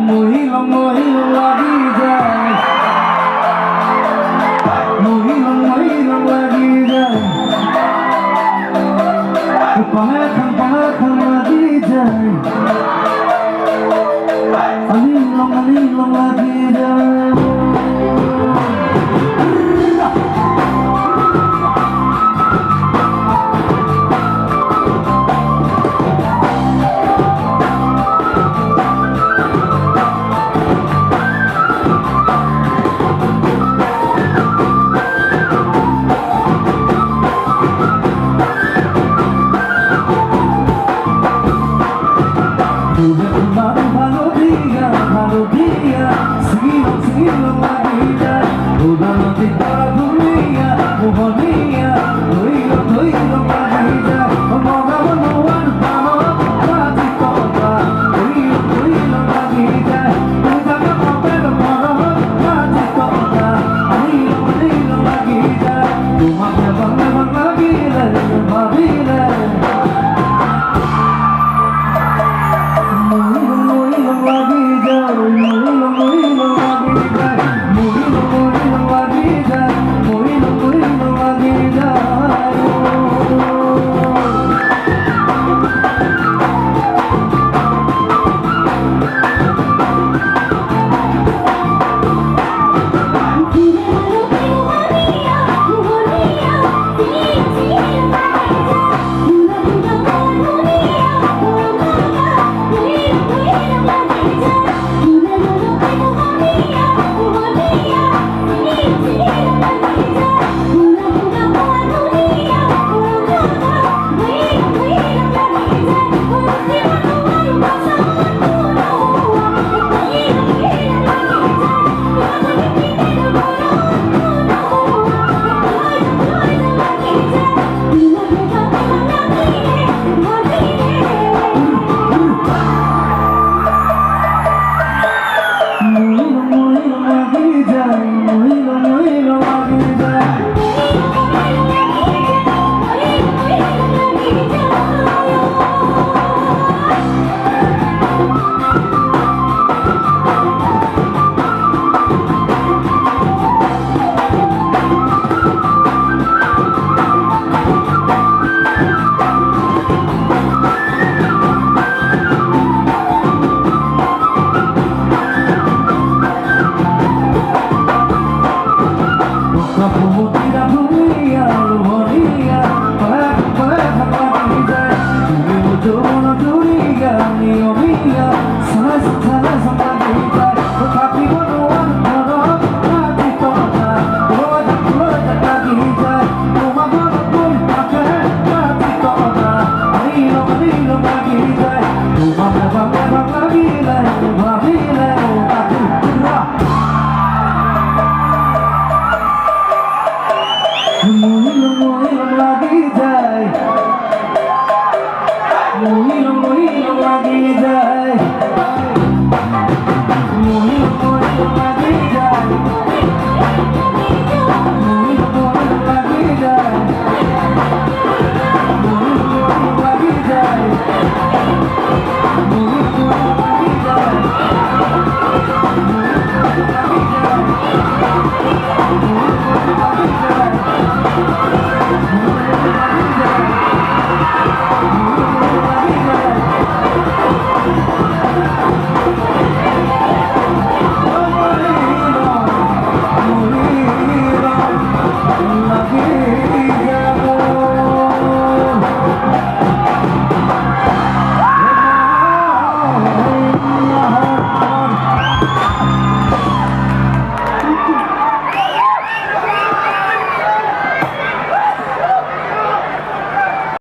মহিলা মহিলা লাগি যায় মহিলা মহিলা লাগি যায় পাখান পাখান লাগি যায় আলিলং লাগি যায় ভালো দিয়া সিগিলাম লাগি যায় উদানতি তারা দুনিয়া মোহনিয়া ধইলাম লাগি যায় মগাবন ওয়ান ভালো রাজি কথা ধইলাম লাগি যায় উদানা পাপের মরহ রাজি কথা ধইলাম লাগি যায় তোমাকে ভাবিলে ভাবিলে লাগি যায়